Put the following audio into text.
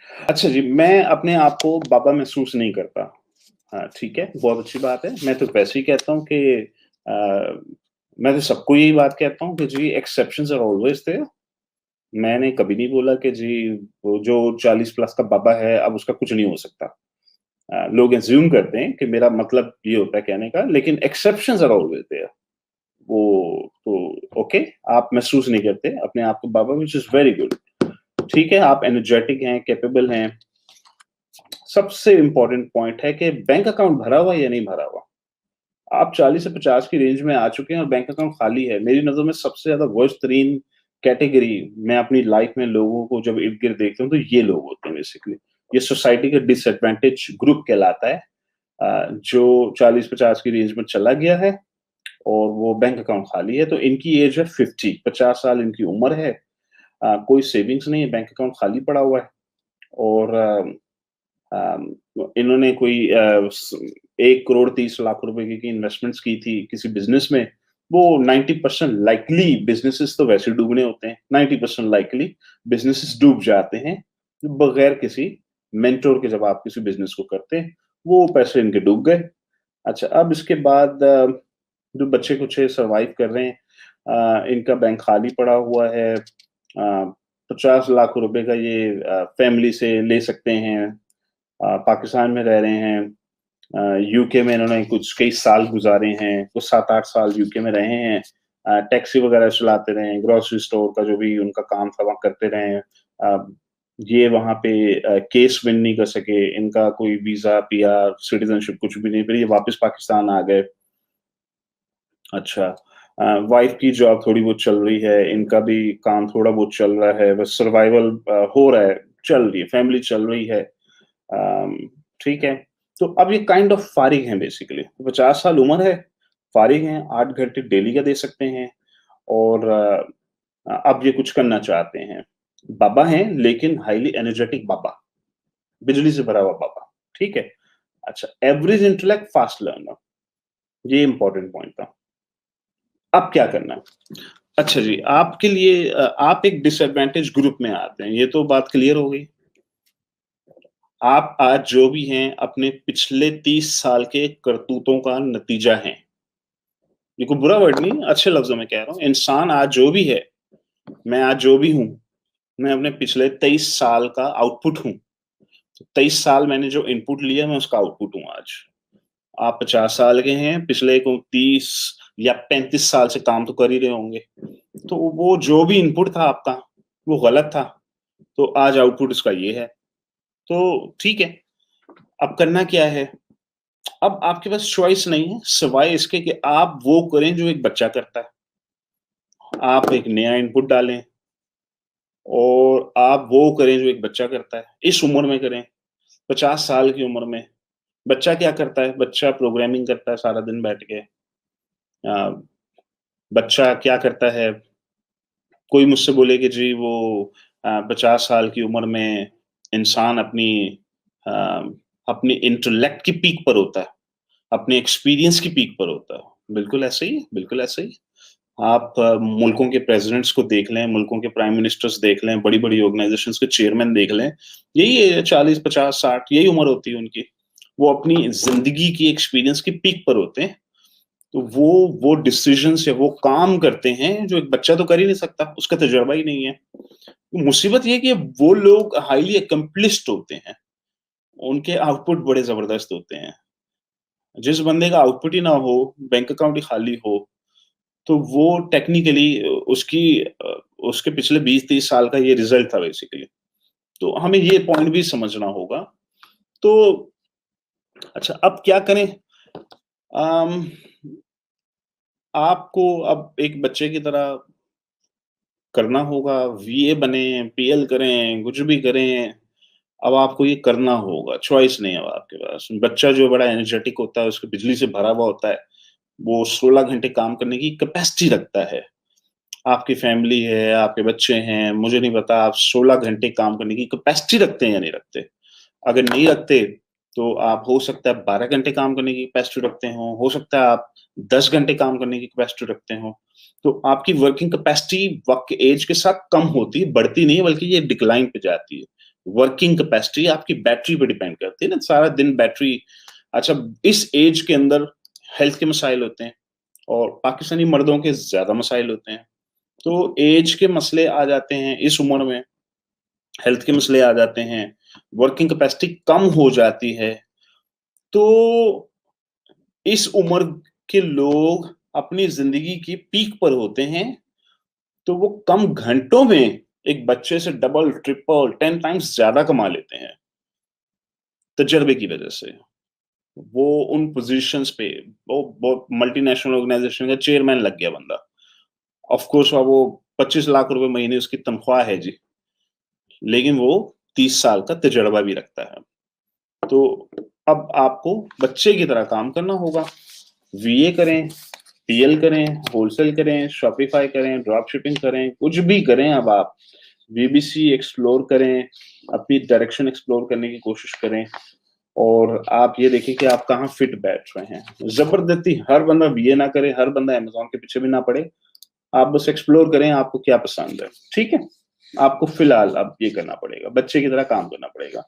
अच्छा जी, मैं अपने आप को बाबा महसूस नहीं करता। हाँ, ठीक है, बहुत अच्छी बात है। मैं तो वैसे ही कहता हूँ कि अ, मैं तो सबको यही बात कहता हूँ कि जी एक्सेप्शंस आर ऑलवेज़ देयर। मैंने कभी नहीं बोला कि जी वो जो 40 प्लस का बाबा है, अब उसका कुछ नहीं हो सकता। लोग अज़्यूम करते हैं कि मेरा मतलब ये होता है कहने का, लेकिन एक्सेप्शंस आर ऑलवेज़ देयर। वो तो ओके, आप महसूस नहीं करते अपने आप को बाबा, व्हिच इज़ वेरी गुड। ठीक है, आप एनर्जेटिक हैं, कैपेबल हैं। सबसे इम्पोर्टेंट पॉइंट है कि बैंक अकाउंट भरा हुआ है या नहीं भरा हुआ। आप 40 से 50 की रेंज में आ चुके हैं और बैंक अकाउंट खाली है। मेरी नज़र में सबसे ज़्यादा वर्स्ट तरीन कैटेगरी मैं अपनी लाइफ में लोगों को जब इर्द-गिर्द देखता हूँ, तो ये लोग होते हैं बेसिकली। ये सोसाइटी का डिसएडवांटेज ग्रुप कहलाता है, जो 40-50 की रेंज में चला गया है और वो बैंक अकाउंट खाली है। तो इनकी एज है 50, 50 साल इनकी उम्र है। कोई सेविंग्स नहीं है, बैंक अकाउंट खाली पड़ा हुआ है और इन्होंने कोई 1 करोड़ 30 लाख रुपए की इन्वेस्टमेंट्स की थी किसी बिज़नेस में, वो 90% लाइकली बिज़नेसेस तो वैसे डूबने होते हैं, 90% लाइकली बिज़नेसेस डूब जाते हैं, बगैर किसी मेंटर के जब आप किसी बिज़नेस को करते हैं, वो पैसे इनके डूब गए। अच्छा, अब इसके बाद जो बच्चे-कुचे सर्वाइव कर रहे हैं, इनका बैंक खाली पड़ा हुआ है, 50 लाख रुपए का ये फैमिली से ले सकते हैं। पाकिस्तान में रह रहे हैं, यूके में इन्होंने कुछ कई साल गुज़ारे हैं, कुछ 7-8 साल यूके में रहे हैं। टैक्सी वग़ैरह चलाते रहे हैं, ग्रोसरी स्टोर का जो भी उनका काम था वहाँ करते रहे हैं। ये वहाँ पे केस विन नहीं कर सके, इनका कोई वीज़ा, पीआर, सिटीज़नशिप कुछ भी नहीं, फिर ये वापस पाकिस्तान आ गए। अच्छा, वाइफ़ की जॉब थोड़ी बहुत चल रही है, इनका भी काम थोड़ा बहुत चल रहा है, बस सर्वाइवल हो रहा है, चल रही है, फैमिली चल रही है। अम, ठीक है, तो अब ये काइंड ऑफ फारिग हैं बेसिकली, 50 साल उम्र है, फारिग हैं, 8 घंटे डेली का दे सकते हैं और अब ये कुछ करना चाहते हैं। बाबा हैं, लेकिन हाइली एनर्जेटिक बाबा, बिजली से भरा हुआ बाबा, ठीक है? अच्छा, एवरेज इंटेलेक्ट, फास्ट लर्नर, ये इम्पोर्टेंट पॉइंट था। अब क्या करना है? अच्छा जी, आपके लिए आप एक डिसएडवांटेज ग्रुप में आते हैं, ये तो बात क्लियर हो गई। आप आज जो भी हैं, अपने पिछले 30 साल के करतूतों का नतीजा हैं। ये कोई बुरा वर्ड नहीं, अच्छे लफ्ज़ों में कह रहा हूँ। इंसान आज जो भी है, मैं आज जो भी हूँ, मैं अपने पिछले 23 साल का आउटपुट हूँ। 23 साल मैंने जो इनपुट लिया, मैं उसका आउटपुट हूँ आज। आप 50 साल के हैं, पिछले को 30 या 35 साल से काम तो कर ही रहे होंगे। तो वो जो भी इनपुट था आपका, वो गलत था, तो आज आउटपुट उसका ये है। तो ठीक है, अब करना क्या है? अब आपके पास चॉइस नहीं है, सिवाय इसके कि आप वो करें जो एक बच्चा करता है। आप एक नया इनपुट डालें और आप वो करें जो एक बच्चा करता है। इस उम्र में करें, 50 साल की उम्र में। बच्चा क्या करता है? बच्चा प्रोग्रामिंग करता है सारा दिन बैठ के। अ, बच्चा क्या करता है? कोई मुझसे बोले कि जी वो 50 साल की उम्र में इंसान अ, अपनी इंटेलेक्ट की पीक पर होता है, अपने एक्सपीरियंस की पीक पर होता है। बिल्कुल ऐसे ही है, बिल्कुल ऐसे ही। आप मुल्कों के प्रेज़िडेंट्स को देख लें, मुल्कों के प्राइम मिनिस्टर्स देख लें, बड़ी-बड़ी ऑर्गनाइज़ेशंस के चेयरमैन देख लें, यही है 40, 50, 60 यही उम्र होती है उनकी। वो अपनी ज़िंदगी की एक्सपीरियंस की पीक पर होते हैं, तो वो डिसीज़न्स या वो काम करते हैं जो एक बच्चा तो कर ही नहीं सकता, उसका तजुर्बा ही नहीं है। मुसीबत ये है कि वो लोग हाइली एक्कम्प्लिश्ड होते हैं, उनके आउटपुट बड़े ज़बरदस्त होते हैं। जिस बंदे का आउटपुट ही ना हो, बैंक अकाउंट ही खाली हो, तो वो टेक्निकली उसके पिछले 20-30 साल का ये रिज़ल्ट था बेसिकली। तो हमें ये पॉइंट भी समझना होगा। तो अच्छा, अब क्या करें? अम, आपको अब एक बच्चे की तरह करना होगा, वीए बनें, पीएल करें, कुछ भी करें, अब आपको ये करना होगा, चॉइस नहीं है अब आपके पास। बच्चा जो बड़ा एनर्जेटिक होता है, उसको बिजली से भरा हुआ होता है, वो 16 घंटे काम करने की कैपेसिटी रखता है। आपकी फैमिली है, आपके बच्चे हैं, मुझे नहीं पता आप 16 घंटे काम करने की कैपेसिटी रखते हैं या नहीं रखते। अगर नहीं रखते, तो आप हो सकता है 12 घंटे काम करने की कैपेसिटी रखते हो सकता है आप 10 घंटे काम करने की कैपेसिटी रखते हो। तो आपकी वर्किंग कैपेसिटी वक़्त के ऐज के साथ कम होती है, बढ़ती नहीं है बल्कि ये डिक्लाइन पे जाती है। वर्किंग कैपेसिटी आपकी बैटरी पे डिपेंड करती है ना, सारा दिन बैटरी। अच्छा, इस एज के अंदर हेल्थ के मसाइल होते हैं और पाकिस्तानी मर्दों के ज़्यादा मसाइल होते हैं। तो एज के मसले आ जाते हैं इस उम्र में, हेल्थ के मसले आ जाते हैं, वर्किंग कैपेसिटी कम हो जाती है। तो इस उम्र के लोग अपनी ज़िंदगी की पीक पर होते हैं, तो वो कम घंटों में एक बच्चे से डबल, ट्रिपल, 10 टाइम्स ज़्यादा कमा लेते हैं, तजर्बे की वज़ह से। वो उन पोज़ीशंस पे, वो मल्टीनेशनल ऑर्गनाइज़ेशन का चेयरमैन लग गया बंदा। ऑफ़ कोर्स अब वो 25 लाख रुपए महीने उसकी तनख्वाह है जी, लेकिन वो 30 साल का तजर्बा भी रखता है। तो अब आपको बच्चे की तरह काम करना होगा। वीए करें, टीएल करें, होलसेल करें, शॉपिफाई करें, ड्रॉप शिपिंग करें, कुछ भी करें अब आप। वीबीसी एक्सप्लोर करें, अपनी डायरेक्शन एक्सप्लोर करने की कोशिश करें और आप ये देखिए कि आप कहाँ फिट बैठ रहे हैं। ज़बरदस्ती हर बंदा बीए ना करे, हर बंदा अमेज़न के पीछे भी ना पड़े। आप बस एक्सप्लोर करें आपको क्या पसंद है, ठीक है? आपको फिलहाल अब ये करना पड़ेगा, बच्चे की तरह काम करना पड़ेगा।